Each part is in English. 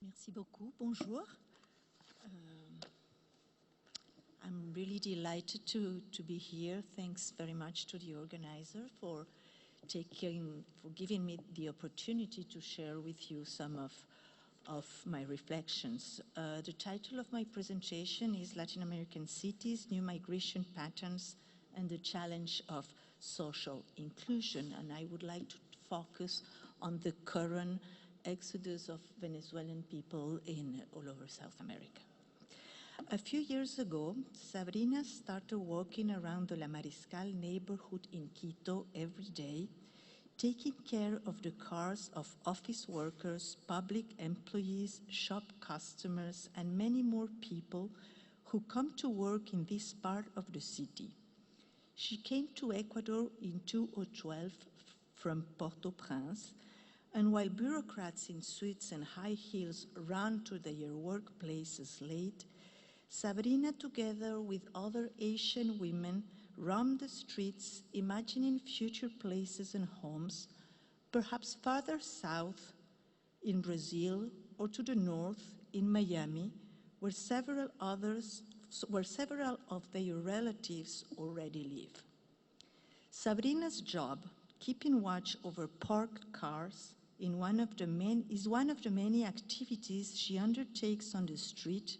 Merci beaucoup. Bonjour. I'm really delighted to be here. Thanks very much to the organizer for giving me the opportunity to share with you some of my reflections. The title of my presentation is Latin American Cities, New Migration Patterns and the Challenge of Social Inclusion. And I would like to focus on the current exodus of Venezuelan people all over South America. A few years ago, Sabrina started walking around the La Mariscal neighborhood in Quito every day, taking care of the cars of office workers, public employees, shop customers, and many more people who come to work in this part of the city. She came to Ecuador in 2012 from Port-au-Prince, and while bureaucrats in suits and high heels ran to their workplaces late, Sabrina, together with other Asian women, roamed the streets, imagining future places and homes, perhaps farther south in Brazil or to the north in Miami, where several of their relatives already live. Sabrina's job, keeping watch over parked cars, is one of the many activities she undertakes on the street,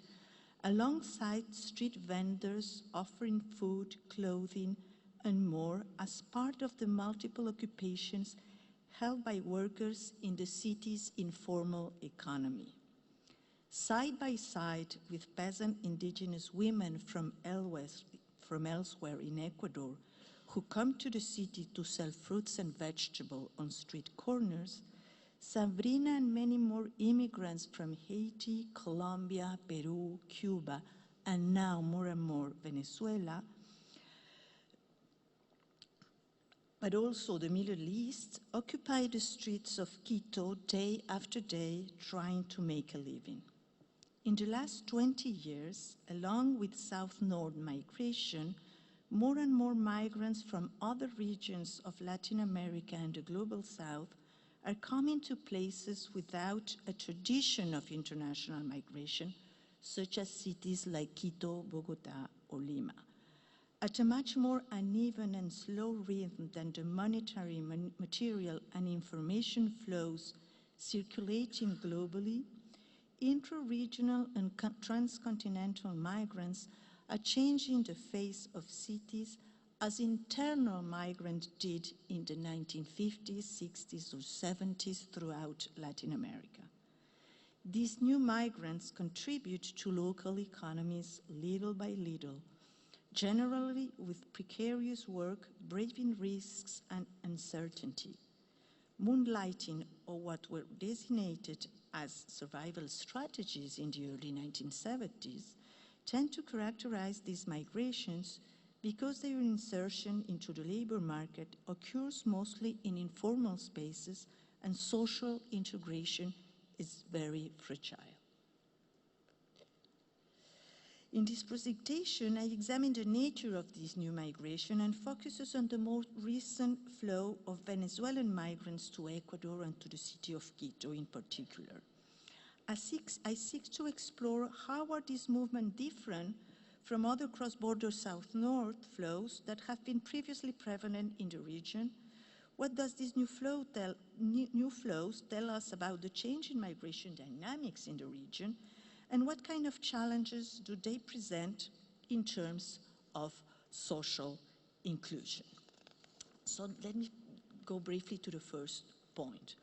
alongside street vendors offering food, clothing, and more as part of the multiple occupations held by workers in the city's informal economy. Side by side with peasant indigenous women from elsewhere in Ecuador who come to the city to sell fruits and vegetables on street corners, Sabrina and many more immigrants from Haiti, Colombia, Peru, Cuba, and now more and more Venezuela, but also the Middle East, occupy the streets of Quito day after day trying to make a living. In the last 20 years, along with South-North migration, more and more migrants from other regions of Latin America and the Global South are coming to places without a tradition of international migration, such as cities like Quito, Bogota, or Lima. At a much more uneven and slow rhythm than the monetary, material, and information flows circulating globally, intra-regional and transcontinental migrants are changing the face of cities as internal migrants did in the 1950s, 60s, or 70s throughout Latin America. These new migrants contribute to local economies little by little, generally with precarious work, braving risks and uncertainty. Moonlighting, or what were designated as survival strategies in the early 1970s, tend to characterize these migrations because their insertion into the labor market occurs mostly in informal spaces and social integration is very fragile. In this presentation, I examine the nature of this new migration and focuses on the more recent flow of Venezuelan migrants to Ecuador and to the city of Quito in particular. I seek to explore how are these movements different from other cross-border south-north flows that have been previously prevalent in the region. What does this new flows tell us about the change in migration dynamics in the region, and what kind of challenges do they present in terms of social inclusion? So let me go briefly to the first point.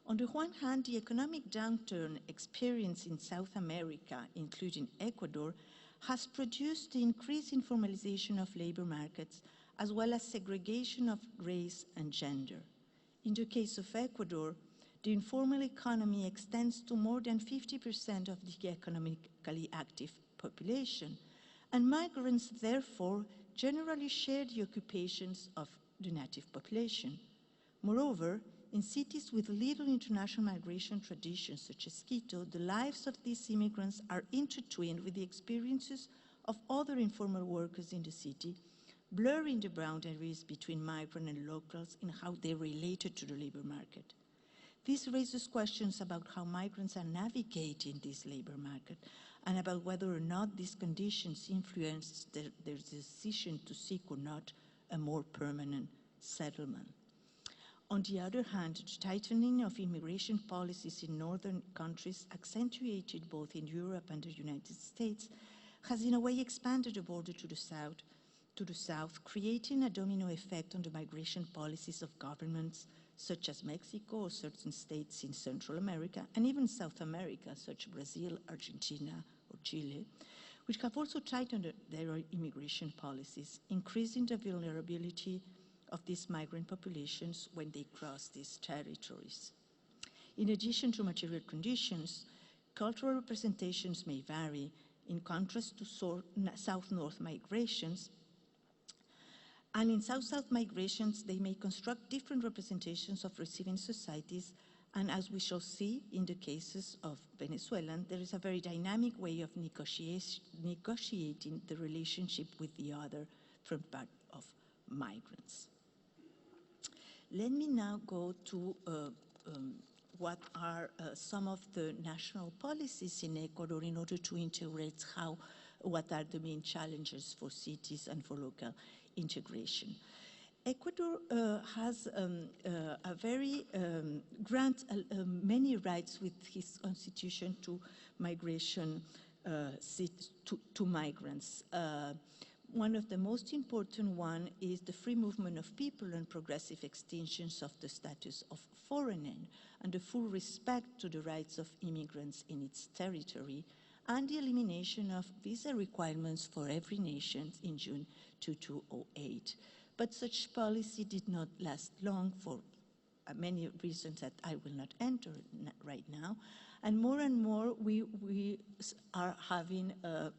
On the one hand, the economic downturn experienced in South America, including Ecuador, has produced the increased informalization of labor markets, as well as segregation of race and gender. In the case of Ecuador, the informal economy extends to more than 50% of the economically active population, and migrants, therefore, generally share the occupations of the native population. Moreover, in cities with little international migration traditions, such as Quito, the lives of these immigrants are intertwined with the experiences of other informal workers in the city, blurring the boundaries between migrant and locals in how they related to the labor market. This raises questions about how migrants are navigating this labor market and about whether or not these conditions influence their decision to seek or not a more permanent settlement. On the other hand, the tightening of immigration policies in northern countries, accentuated both in Europe and the United States, has in a way expanded the border to the south, creating a domino effect on the migration policies of governments such as Mexico or certain states in Central America and even South America, such as Brazil, Argentina, or Chile, which have also tightened their immigration policies, increasing the vulnerability of these migrant populations when they cross these territories. In addition to material conditions, cultural representations may vary. In contrast to south-north migrations, and in south-south migrations, they may construct different representations of receiving societies, and as we shall see in the cases of Venezuelan, there is a very dynamic way of negotiating the relationship with the other from part of migrants. Let me now go to what are some of the national policies in Ecuador in order to integrate what are the main challenges for cities and for local integration. Ecuador has a very grant many rights with his constitution to migration, to migrants. One of the most important one is the free movement of people and progressive extensions of the status of foreigner and the full respect to the rights of immigrants in its territory and the elimination of visa requirements for every nation in June 2008. But such policy did not last long for many reasons that I will not enter right now. And more we are having a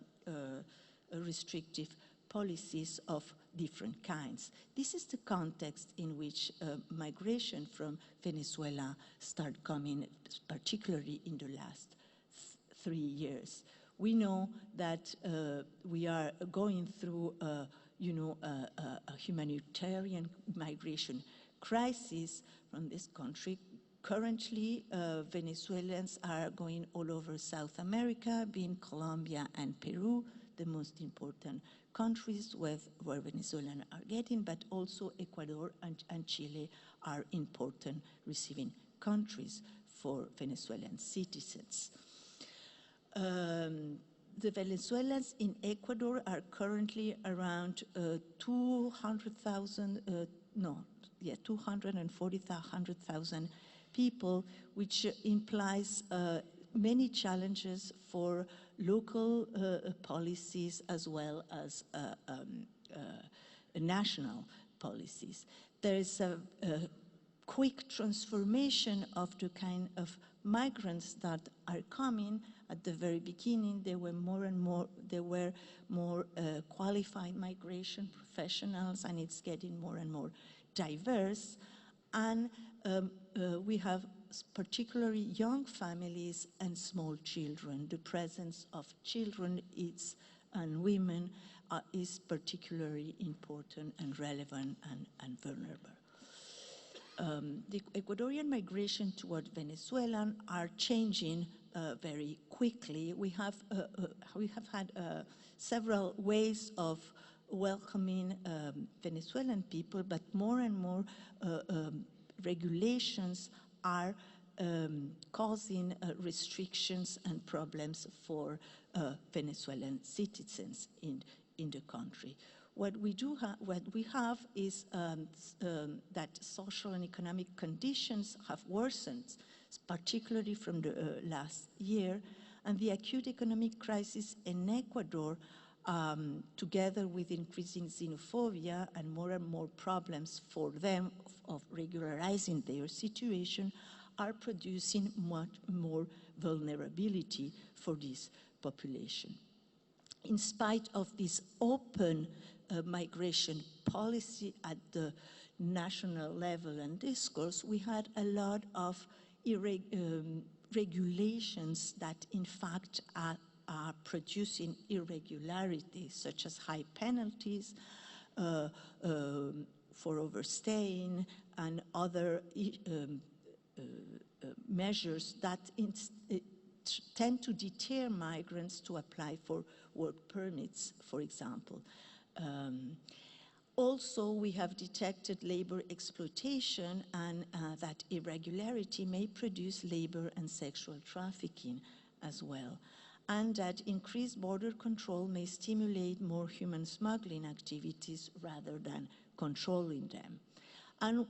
restrictive policies of different kinds. This is the context in which migration from Venezuela started coming, particularly in the last 3 years. We know that we are going through a humanitarian migration crisis from this country. Currently, Venezuelans are going all over South America, being Colombia and Peru, the most important countries where Venezuelans are getting, but also Ecuador and Chile are important receiving countries for Venezuelan citizens. The Venezuelans in Ecuador are currently around 240,000 people, which implies many challenges for local policies as well as national policies. There is a quick transformation of the kind of migrants that are coming. At the very beginning, there were more qualified migration professionals, and it's getting more and more diverse. And we have particularly young families and small children. The presence of children and women is particularly important and relevant and vulnerable. The Ecuadorian migration toward Venezuela are changing very quickly. We have had several ways of welcoming Venezuelan people, but more and more regulations are causing restrictions and problems for Venezuelan citizens in the country. What we have is that social and economic conditions have worsened, particularly from the last year, and the acute economic crisis in Ecuador, together with increasing xenophobia and more problems for them of regularizing their situation, are producing much more vulnerability for this population. In spite of this open migration policy at the national level and discourse, we had a lot of regulations that in fact are producing irregularities, such as high penalties for overstaying and other measures that tend to deter migrants to apply for work permits, for example. Also, we have detected labor exploitation, and that irregularity may produce labor and sexual trafficking as well, and that increased border control may stimulate more human smuggling activities rather than controlling them. And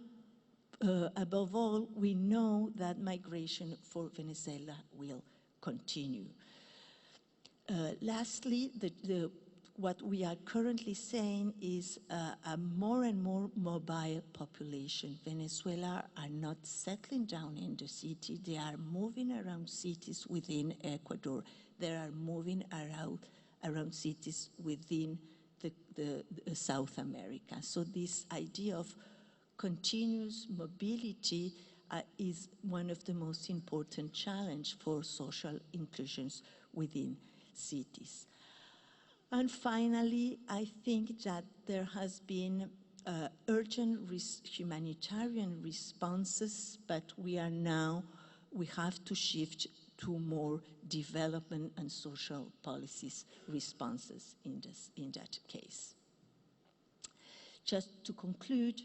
above all, we know that migration for Venezuela will continue. Lastly, what we are currently saying is a more and more mobile population. Venezuela are not settling down in the city. They are moving around cities within Ecuador. They are moving around cities within the South America. So this idea of continuous mobility is one of the most important challenges for social inclusions within cities. And finally, I think that there has been urgent humanitarian responses, but we have to shift to more development and social policies responses in that case. Just to conclude,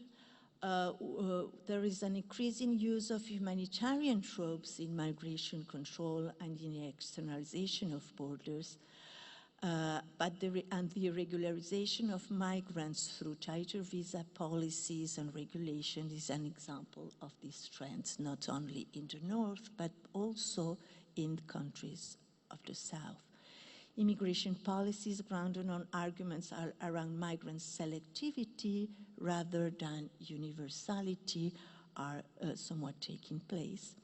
there is an increasing use of humanitarian tropes in migration control and in the externalization of borders. And the regularization of migrants through tighter visa policies and regulations is an example of these trends, not only in the north, but also in countries of the south. Immigration policies grounded on arguments around migrant selectivity rather than universality are somewhat taking place.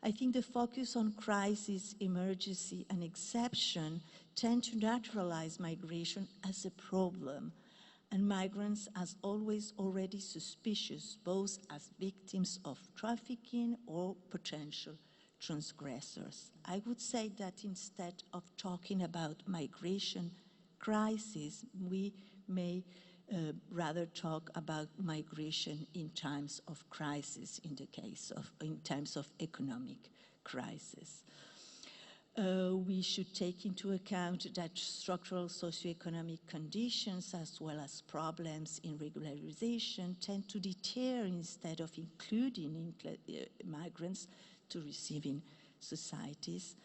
I think the focus on crisis, emergency, and exception tend to naturalize migration as a problem, and migrants as always already suspicious, both as victims of trafficking or potential transgressors. I would say that instead of talking about migration crisis, we may rather talk about migration in times of crisis, in times of economic crisis. We should take into account that structural socioeconomic conditions as well as problems in regularization tend to deter instead of including migrants to receiving societies,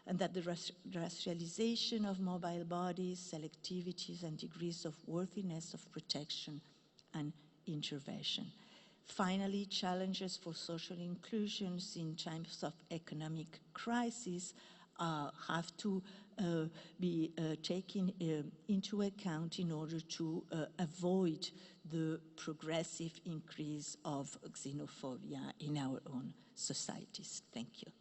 and that the racialization of mobile bodies, selectivities, and degrees of worthiness of protection and intervention. Finally, challenges for social inclusions in times of economic crisis have to be taken into account in order to avoid the progressive increase of xenophobia in our own societies. Thank you.